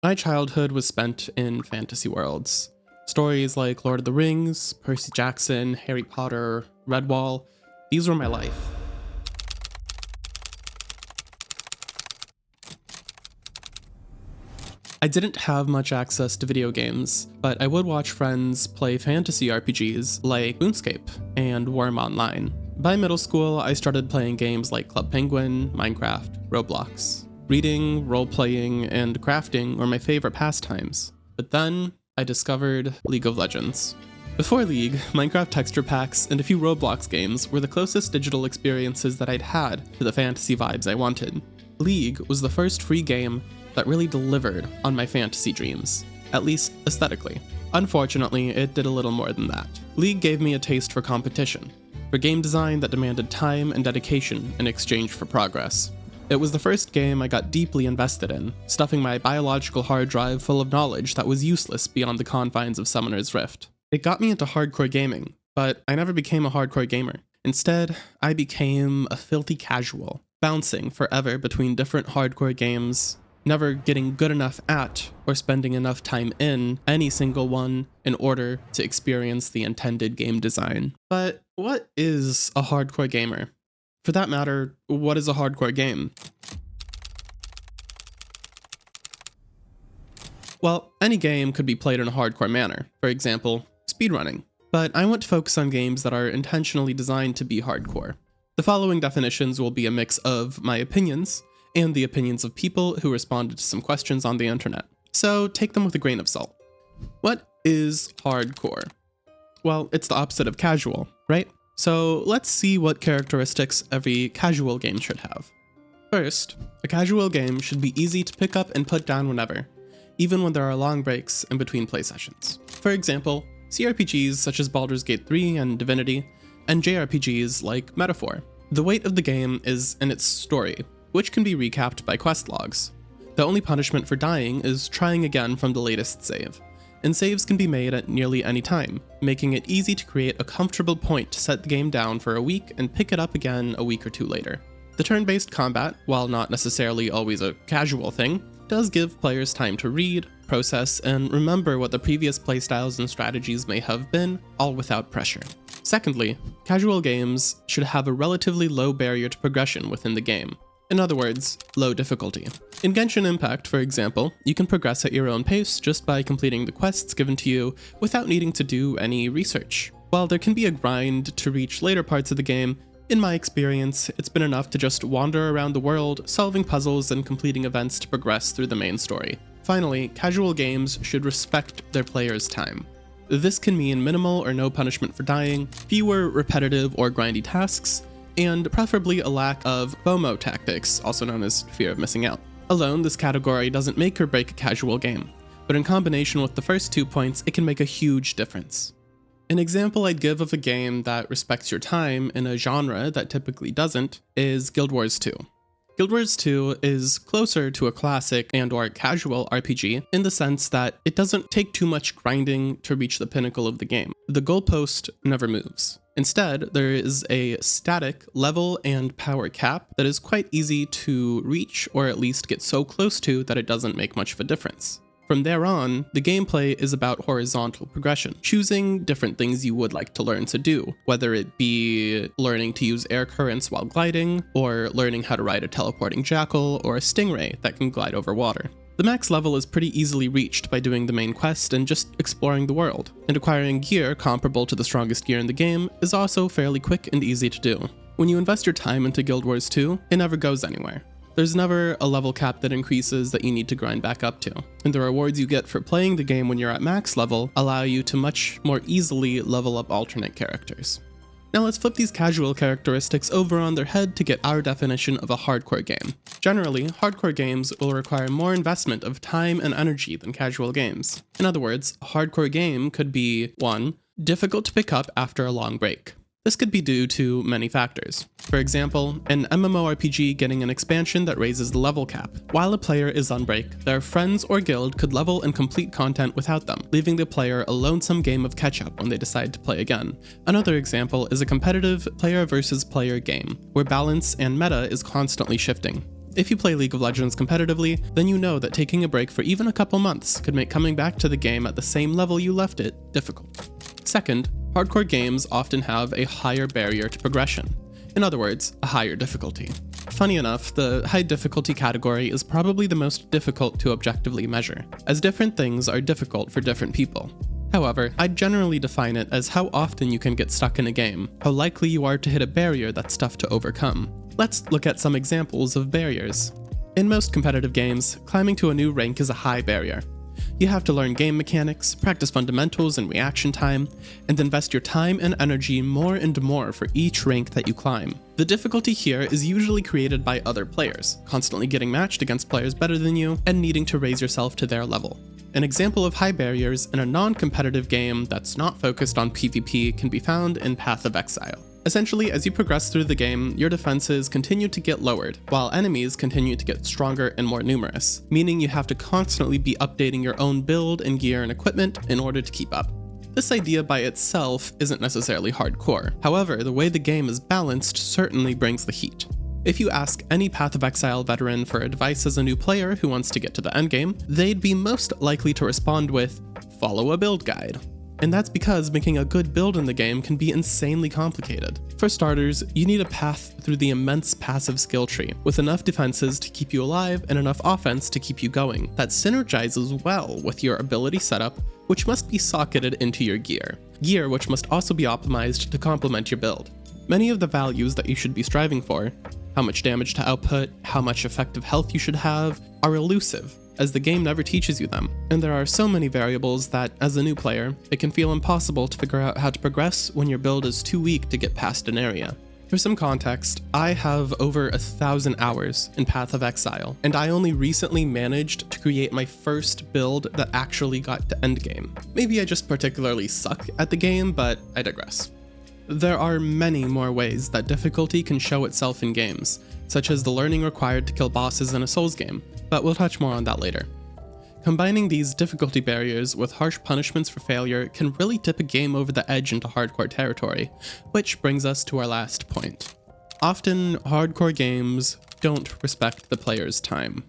My childhood was spent in fantasy worlds. Stories like Lord of the Rings, Percy Jackson, Harry Potter, Redwall, these were my life. I didn't have much access to video games, but I would watch friends play fantasy RPGs like RuneScape and Worm Online. By middle school, I started playing games like Club Penguin, Minecraft, Roblox. Reading, role-playing, and crafting were my favorite pastimes. But then, I discovered League of Legends. Before League, Minecraft texture packs and a few Roblox games were the closest digital experiences that I'd had to the fantasy vibes I wanted. League was the first free game that really delivered on my fantasy dreams, at least aesthetically. Unfortunately, it did a little more than that. League gave me a taste for competition, for game design that demanded time and dedication in exchange for progress. It was the first game I got deeply invested in, stuffing my biological hard drive full of knowledge that was useless beyond the confines of Summoner's Rift. It got me into hardcore gaming, but I never became a hardcore gamer. Instead, I became a filthy casual, bouncing forever between different hardcore games, never getting good enough at or spending enough time in any single one in order to experience the intended game design. But what is a hardcore gamer? For that matter, what is a hardcore game? Well, any game could be played in a hardcore manner, for example, speedrunning. But I want to focus on games that are intentionally designed to be hardcore. The following definitions will be a mix of my opinions and the opinions of people who responded to some questions on the internet, so take them with a grain of salt. What is hardcore? Well, it's the opposite of casual, right? So let's see what characteristics every casual game should have. First, a casual game should be easy to pick up and put down whenever, even when there are long breaks in between play sessions. For example, CRPGs such as Baldur's Gate 3 and Divinity, and JRPGs like Metaphor. The weight of the game is in its story, which can be recapped by quest logs. The only punishment for dying is trying again from the latest save, and saves can be made at nearly any time, making it easy to create a comfortable point to set the game down for a week and pick it up again a week or two later. The turn-based combat, while not necessarily always a casual thing, does give players time to read, process, and remember what the previous playstyles and strategies may have been, all without pressure. Secondly, casual games should have a relatively low barrier to progression within the game. In other words, low difficulty. In Genshin Impact, for example, you can progress at your own pace just by completing the quests given to you without needing to do any research. While there can be a grind to reach later parts of the game, in my experience, it's been enough to just wander around the world, solving puzzles and completing events to progress through the main story. Finally, casual games should respect their players' time. This can mean minimal or no punishment for dying, fewer repetitive or grindy tasks, and preferably a lack of FOMO tactics, also known as fear of missing out. Alone, this category doesn't make or break a casual game, but in combination with the first 2 points, it can make a huge difference. An example I'd give of a game that respects your time in a genre that typically doesn't is Guild Wars 2. Guild Wars 2 is closer to a classic and/or casual RPG in the sense that it doesn't take too much grinding to reach the pinnacle of the game. The goalpost never moves. Instead, there is a static level and power cap that is quite easy to reach, or at least get so close to that it doesn't make much of a difference. From there on, the gameplay is about horizontal progression, choosing different things you would like to learn to do, whether it be learning to use air currents while gliding, or learning how to ride a teleporting jackal or a stingray that can glide over water. The max level is pretty easily reached by doing the main quest and just exploring the world, and acquiring gear comparable to the strongest gear in the game is also fairly quick and easy to do. When you invest your time into Guild Wars 2, it never goes anywhere. There's never a level cap that increases that you need to grind back up to, and the rewards you get for playing the game when you're at max level allow you to much more easily level up alternate characters. Now let's flip these casual characteristics over on their head to get our definition of a hardcore game. Generally, hardcore games will require more investment of time and energy than casual games. In other words, a hardcore game could be 1. Difficult to pick up after a long break. This could be due to many factors. For example, an MMORPG getting an expansion that raises the level cap. While a player is on break, their friends or guild could level and complete content without them, leaving the player a lonesome game of catch-up when they decide to play again. Another example is a competitive player versus player game, where balance and meta is constantly shifting. If you play League of Legends competitively, then you know that taking a break for even a couple months could make coming back to the game at the same level you left it difficult. Second, hardcore games often have a higher barrier to progression. In other words, a higher difficulty. Funny enough, the high difficulty category is probably the most difficult to objectively measure, as different things are difficult for different people. However, I'd generally define it as how often you can get stuck in a game, how likely you are to hit a barrier that's tough to overcome. Let's look at some examples of barriers. In most competitive games, climbing to a new rank is a high barrier. You have to learn game mechanics, practice fundamentals and reaction time, and invest your time and energy more and more for each rank that you climb. The difficulty here is usually created by other players, constantly getting matched against players better than you, and needing to raise yourself to their level. An example of high barriers in a non-competitive game that's not focused on PvP can be found in Path of Exile. Essentially, as you progress through the game, your defenses continue to get lowered, while enemies continue to get stronger and more numerous, meaning you have to constantly be updating your own build and gear and equipment in order to keep up. This idea by itself isn't necessarily hardcore, however, the way the game is balanced certainly brings the heat. If you ask any Path of Exile veteran for advice as a new player who wants to get to the endgame, they'd be most likely to respond with, "Follow a build guide." And that's because making a good build in the game can be insanely complicated. For starters, you need a path through the immense passive skill tree, with enough defenses to keep you alive and enough offense to keep you going, that synergizes well with your ability setup, which must be socketed into your gear which must also be optimized to complement your build. Many of the values that you should be striving for, how much damage to output, how much effective health you should have, are elusive, as the game never teaches you them, and there are so many variables that, as a new player, it can feel impossible to figure out how to progress when your build is too weak to get past an area. For some context, I have over 1,000 hours in Path of Exile, and I only recently managed to create my first build that actually got to endgame. Maybe I just particularly suck at the game, but I digress. There are many more ways that difficulty can show itself in games, such as the learning required to kill bosses in a Souls game, but we'll touch more on that later. Combining these difficulty barriers with harsh punishments for failure can really tip a game over the edge into hardcore territory, which brings us to our last point. Often, hardcore games don't respect the player's time.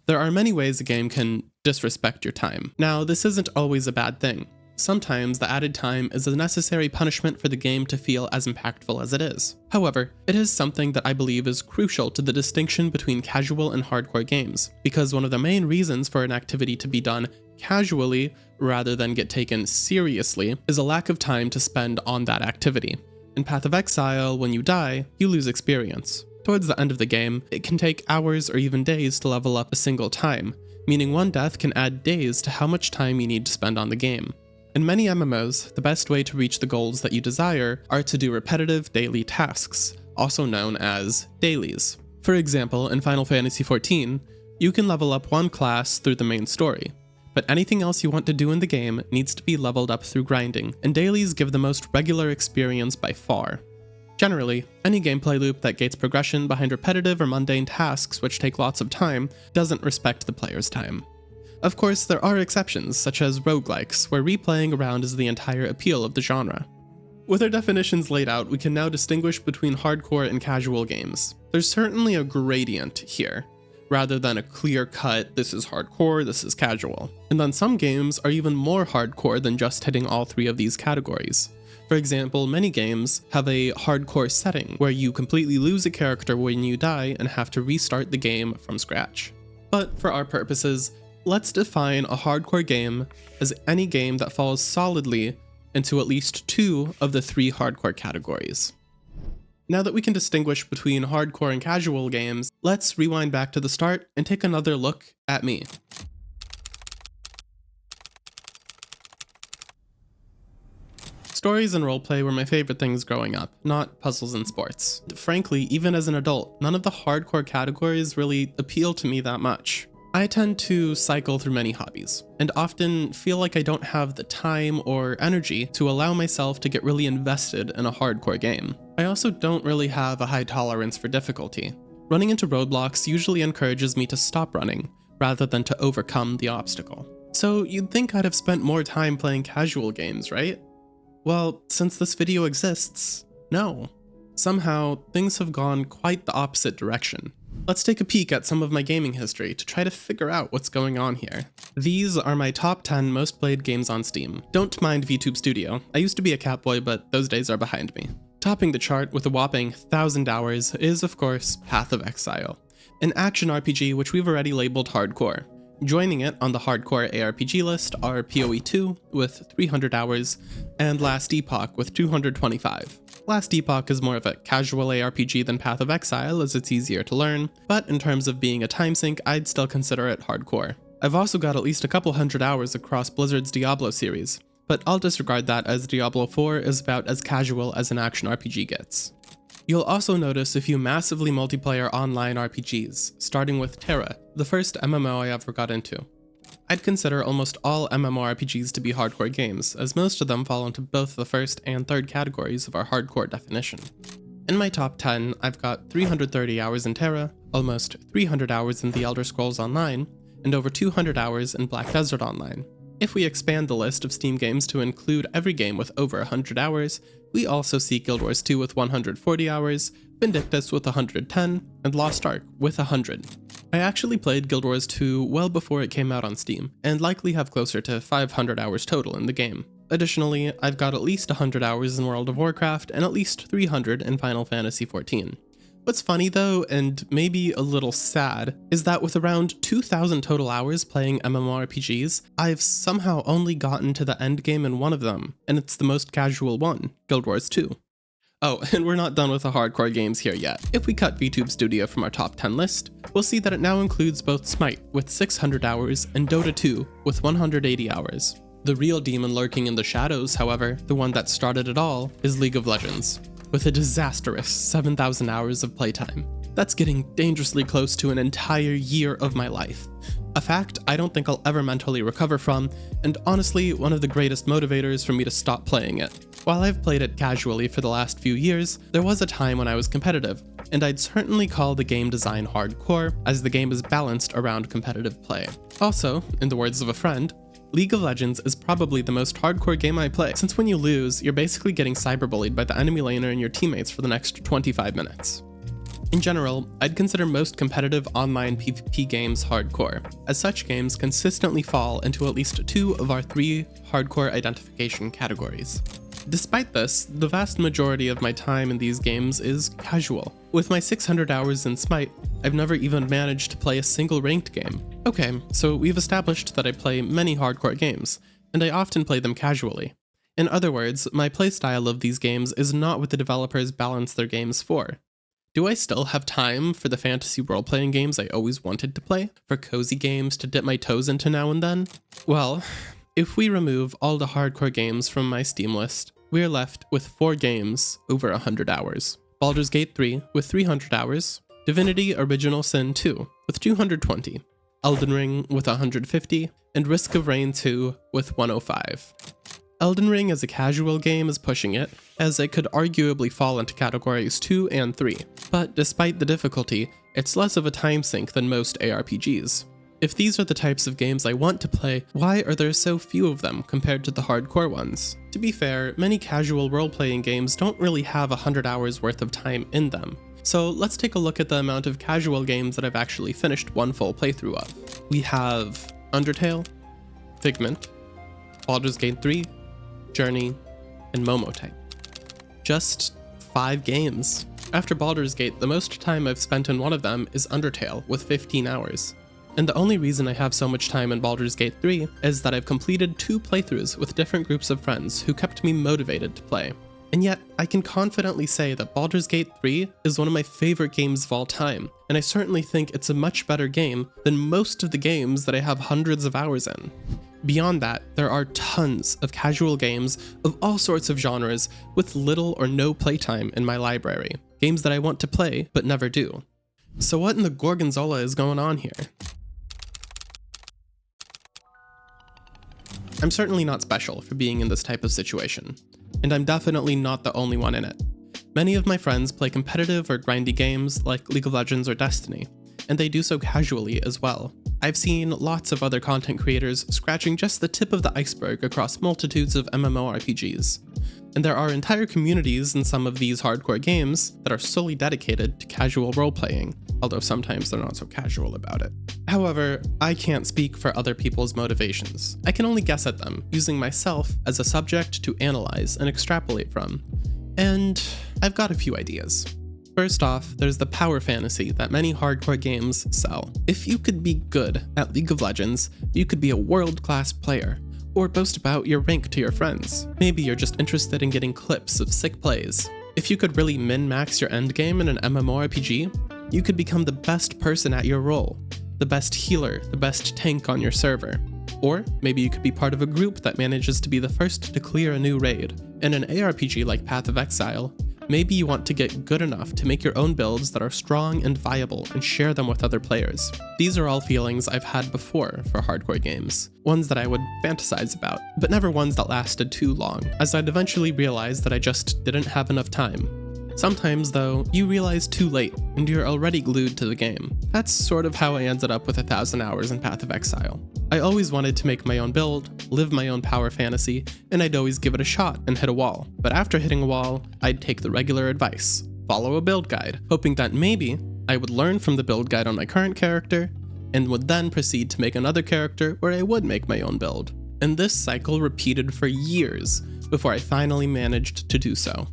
There are many ways a game can disrespect your time. Now, this isn't always a bad thing. Sometimes the added time is a necessary punishment for the game to feel as impactful as it is. However, it is something that I believe is crucial to the distinction between casual and hardcore games, because one of the main reasons for an activity to be done casually rather than get taken seriously is a lack of time to spend on that activity. In Path of Exile, when you die, you lose experience. Towards the end of the game, it can take hours or even days to level up a single time, meaning one death can add days to how much time you need to spend on the game. In many MMOs, the best way to reach the goals that you desire are to do repetitive daily tasks, also known as dailies. For example, in Final Fantasy XIV, you can level up one class through the main story, but anything else you want to do in the game needs to be leveled up through grinding, and dailies give the most regular experience by far. Generally, any gameplay loop that gates progression behind repetitive or mundane tasks which take lots of time doesn't respect the player's time. Of course, there are exceptions, such as roguelikes, where replaying around is the entire appeal of the genre. With our definitions laid out, we can now distinguish between hardcore and casual games. There's certainly a gradient here, rather than a clear-cut, this is hardcore, this is casual. And then some games are even more hardcore than just hitting all three of these categories. For example, many games have a hardcore setting, where you completely lose a character when you die and have to restart the game from scratch. But for our purposes, let's define a hardcore game as any game that falls solidly into at least two of the three hardcore categories. Now that we can distinguish between hardcore and casual games, let's rewind back to the start and take another look at me. Stories and roleplay were my favorite things growing up, not puzzles and sports. Frankly, even as an adult, none of the hardcore categories really appeal to me that much. I tend to cycle through many hobbies, and often feel like I don't have the time or energy to allow myself to get really invested in a hardcore game. I also don't really have a high tolerance for difficulty. Running into roadblocks usually encourages me to stop running, rather than to overcome the obstacle. So you'd think I'd have spent more time playing casual games, right? Well, since this video exists, no. Somehow, things have gone quite the opposite direction. Let's take a peek at some of my gaming history to try to figure out what's going on here. These are my top 10 most played games on Steam. Don't mind VTube Studio. I used to be a catboy, but those days are behind me. Topping the chart with a whopping 1,000 hours is, of course, Path of Exile, an action RPG which we've already labeled hardcore. Joining it on the hardcore ARPG list are PoE 2 with 300 hours and Last Epoch with 225. Last Epoch is more of a casual ARPG than Path of Exile as it's easier to learn, but in terms of being a time sink, I'd still consider it hardcore. I've also got at least a couple hundred hours across Blizzard's Diablo series, but I'll disregard that as Diablo 4 is about as casual as an action RPG gets. You'll also notice a few massively multiplayer online RPGs, starting with Terra, the first MMO I ever got into. I'd consider almost all MMORPGs to be hardcore games, as most of them fall into both the first and third categories of our hardcore definition. In my top 10, I've got 330 hours in Terra, almost 300 hours in The Elder Scrolls Online, and over 200 hours in Black Desert Online. If we expand the list of Steam games to include every game with over 100 hours, we also see Guild Wars 2 with 140 hours, Vindictus with 110, and Lost Ark with 100. I actually played Guild Wars 2 well before it came out on Steam, and likely have closer to 500 hours total in the game. Additionally, I've got at least 100 hours in World of Warcraft and at least 300 in Final Fantasy XIV. What's funny though, and maybe a little sad, is that with around 2,000 total hours playing MMORPGs, I've somehow only gotten to the end game in one of them, and it's the most casual one, Guild Wars 2. Oh, and we're not done with the hardcore games here yet. If we cut VTube Studio from our top 10 list, we'll see that it now includes both Smite with 600 hours and Dota 2 with 180 hours. The real demon lurking in the shadows, however, the one that started it all, is League of Legends, with a disastrous 7,000 hours of playtime. That's getting dangerously close to an entire year of my life. A fact I don't think I'll ever mentally recover from, and honestly one of the greatest motivators for me to stop playing it. While I've played it casually for the last few years, there was a time when I was competitive, and I'd certainly call the game design hardcore, as the game is balanced around competitive play. Also, in the words of a friend, League of Legends is probably the most hardcore game I play, since when you lose, you're basically getting cyberbullied by the enemy laner and your teammates for the next 25 minutes. In general, I'd consider most competitive online PvP games hardcore, as such games consistently fall into at least 2 of our 3 hardcore identification categories. Despite this, the vast majority of my time in these games is casual. With my 600 hours in Smite, I've never even managed to play a single ranked game. Okay, so we've established that I play many hardcore games, and I often play them casually. In other words, my playstyle of these games is not what the developers balance their games for. Do I still have time for the fantasy role-playing games I always wanted to play? For cozy games to dip my toes into now and then? Well, if we remove all the hardcore games from my Steam list, we're left with 4 games over 100 hours. Baldur's Gate 3 with 300 hours, Divinity Original Sin 2 with 220, Elden Ring with 150, and Risk of Rain 2 with 105. Elden Ring as a casual game is pushing it, as it could arguably fall into categories 2 and 3, but despite the difficulty, it's less of a time sink than most ARPGs. If these are the types of games I want to play, why are there so few of them compared to the hardcore ones? To be fair, many casual role-playing games don't really have 100 hours worth of time in them. So let's take a look at the amount of casual games that I've actually finished one full playthrough of. We have Undertale, Figment, Baldur's Gate 3, Journey, and Momotype. Just 5 games. After Baldur's Gate, the most time I've spent in one of them is Undertale, with 15 hours. And the only reason I have so much time in Baldur's Gate 3 is that I've completed 2 playthroughs with different groups of friends who kept me motivated to play. And yet, I can confidently say that Baldur's Gate 3 is one of my favorite games of all time, and I certainly think it's a much better game than most of the games that I have hundreds of hours in. Beyond that, there are tons of casual games of all sorts of genres with little or no playtime in my library. Games that I want to play, but never do. So what in the Gorgonzola is going on here? I'm certainly not special for being in this type of situation, and I'm definitely not the only one in it. Many of my friends play competitive or grindy games like League of Legends or Destiny, and they do so casually as well. I've seen lots of other content creators scratching just the tip of the iceberg across multitudes of MMORPGs. And there are entire communities in some of these hardcore games that are solely dedicated to casual role-playing, although sometimes they're not so casual about it. However, I can't speak for other people's motivations. I can only guess at them, using myself as a subject to analyze and extrapolate from. And I've got a few ideas. First off, there's the power fantasy that many hardcore games sell. If you could be good at League of Legends, you could be a world-class player, or boast about your rank to your friends. Maybe you're just interested in getting clips of sick plays. If you could really min-max your endgame in an MMORPG, you could become the best person at your role, the best healer, the best tank on your server. Or maybe you could be part of a group that manages to be the first to clear a new raid. In an ARPG like Path of Exile, maybe you want to get good enough to make your own builds that are strong and viable and share them with other players. These are all feelings I've had before for hardcore games, ones that I would fantasize about, but never ones that lasted too long, as I'd eventually realize that I just didn't have enough time. Sometimes, though, you realize too late, and you're already glued to the game. That's sort of how I ended up with 1,000 hours in Path of Exile. I always wanted to make my own build, live my own power fantasy, and I'd always give it a shot and hit a wall. But after hitting a wall, I'd take the regular advice, follow a build guide, hoping that maybe I would learn from the build guide on my current character, and would then proceed to make another character where I would make my own build. And this cycle repeated for years before I finally managed to do so.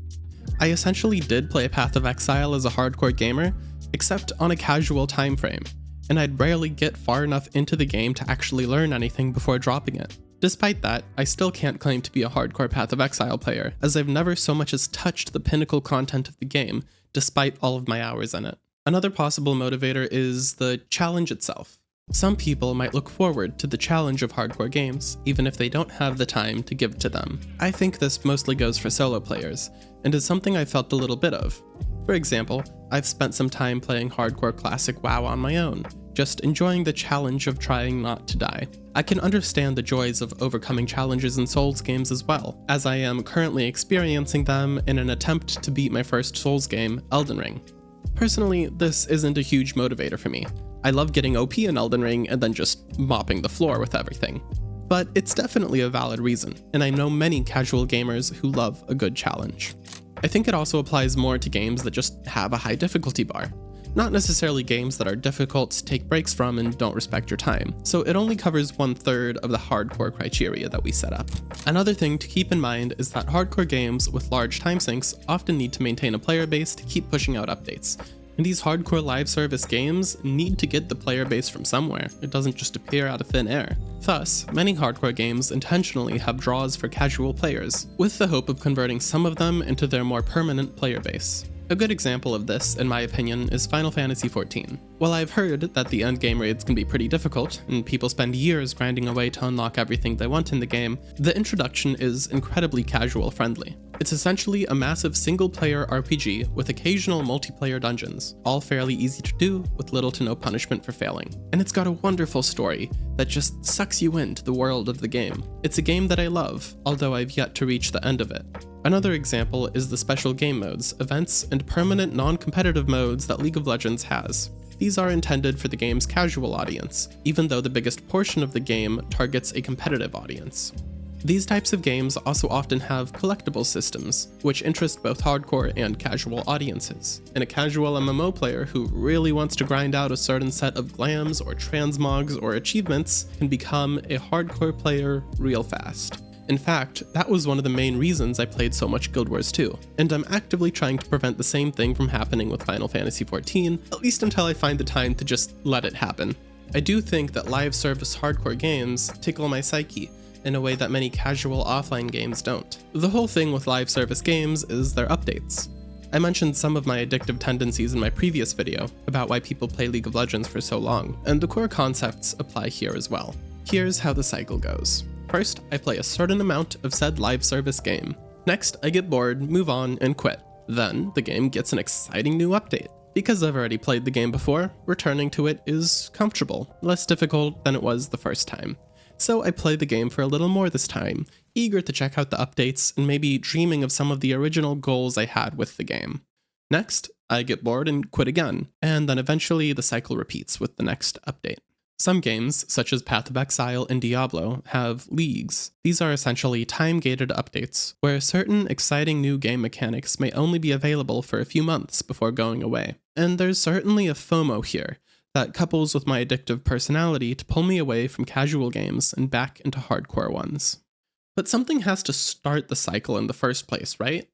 I essentially did play Path of Exile as a hardcore gamer, except on a casual time frame, and I'd rarely get far enough into the game to actually learn anything before dropping it. Despite that, I still can't claim to be a hardcore Path of Exile player, as I've never so much as touched the pinnacle content of the game, despite all of my hours in it. Another possible motivator is the challenge itself. Some people might look forward to the challenge of hardcore games, even if they don't have the time to give to them. I think this mostly goes for solo players, and is something I felt a little bit of. For example, I've spent some time playing hardcore classic WoW on my own, just enjoying the challenge of trying not to die. I can understand the joys of overcoming challenges in Souls games as well, as I am currently experiencing them in an attempt to beat my first Souls game, Elden Ring. Personally, this isn't a huge motivator for me. I love getting OP in Elden Ring and then just mopping the floor with everything. But it's definitely a valid reason, and I know many casual gamers who love a good challenge. I think it also applies more to games that just have a high difficulty bar. Not necessarily games that are difficult to take breaks from and don't respect your time, so it only covers 1/3 of the hardcore criteria that we set up. Another thing to keep in mind is that hardcore games with large time sinks often need to maintain a player base to keep pushing out updates. And these hardcore live service games need to get the player base from somewhere. It doesn't just appear out of thin air. Thus, many hardcore games intentionally have draws for casual players, with the hope of converting some of them into their more permanent player base. A good example of this, in my opinion, is Final Fantasy XIV. While I've heard that the endgame raids can be pretty difficult, and people spend years grinding away to unlock everything they want in the game, the introduction is incredibly casual friendly. It's essentially a massive single-player RPG with occasional multiplayer dungeons, all fairly easy to do with little to no punishment for failing. And it's got a wonderful story that just sucks you into the world of the game. It's a game that I love, although I've yet to reach the end of it. Another example is the special game modes, events, and permanent non-competitive modes that League of Legends has. These are intended for the game's casual audience, even though the biggest portion of the game targets a competitive audience. These types of games also often have collectible systems, which interest both hardcore and casual audiences. And a casual MMO player who really wants to grind out a certain set of glams or transmogs or achievements can become a hardcore player real fast. In fact, that was one of the main reasons I played so much Guild Wars 2, and I'm actively trying to prevent the same thing from happening with Final Fantasy XIV, at least until I find the time to just let it happen. I do think that live service hardcore games tickle my psyche in a way that many casual offline games don't. The whole thing with live service games is their updates. I mentioned some of my addictive tendencies in my previous video about why people play League of Legends for so long, and the core concepts apply here as well. Here's how the cycle goes. First, I play a certain amount of said live service game. Next, I get bored, move on, and quit. Then, the game gets an exciting new update. Because I've already played the game before, returning to it is comfortable, less difficult than it was the first time. So I play the game for a little more this time, eager to check out the updates and maybe dreaming of some of the original goals I had with the game. Next, I get bored and quit again, and then eventually the cycle repeats with the next update. Some games, such as Path of Exile and Diablo, have leagues. These are essentially time-gated updates, where certain exciting new game mechanics may only be available for a few months before going away. And there's certainly a FOMO here, that couples with my addictive personality to pull me away from casual games and back into hardcore ones. But something has to start the cycle in the first place, right?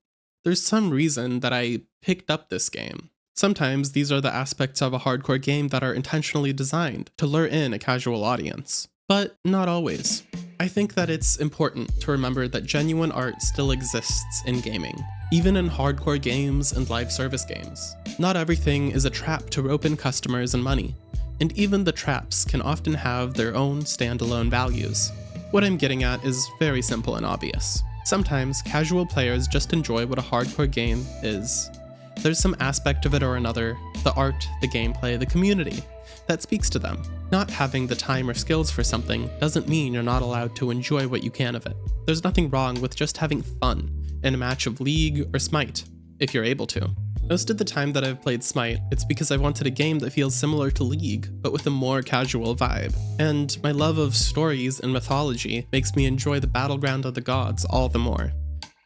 There's some reason that I picked up this game. Sometimes these are the aspects of a hardcore game that are intentionally designed to lure in a casual audience. But not always. I think that it's important to remember that genuine art still exists in gaming, even in hardcore games and live service games. Not everything is a trap to rope in customers and money, and even the traps can often have their own standalone values. What I'm getting at is very simple and obvious. Sometimes casual players just enjoy what a hardcore game is. There's some aspect of it or another, the art, the gameplay, the community, that speaks to them. Not having the time or skills for something doesn't mean you're not allowed to enjoy what you can of it. There's nothing wrong with just having fun in a match of League or Smite, if you're able to. Most of the time that I've played Smite, it's because I wanted a game that feels similar to League, but with a more casual vibe. And my love of stories and mythology makes me enjoy the battleground of the gods all the more.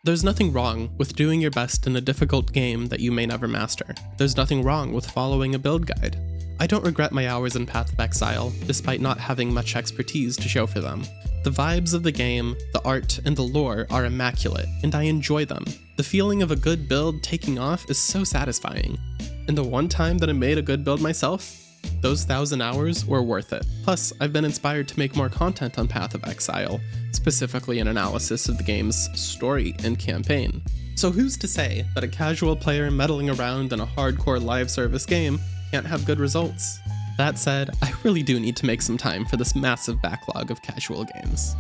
There's nothing wrong with doing your best in a difficult game that you may never master. There's nothing wrong with following a build guide. I don't regret my hours in Path of Exile, despite not having much expertise to show for them. The vibes of the game, the art, and the lore are immaculate, and I enjoy them. The feeling of a good build taking off is so satisfying. And the one time that I made a good build myself, those 1,000 hours were worth it. Plus, I've been inspired to make more content on Path of Exile, specifically an analysis of the game's story and campaign. So who's to say that a casual player meddling around in a hardcore live service game can't have good results? That said, I really do need to make some time for this massive backlog of casual games.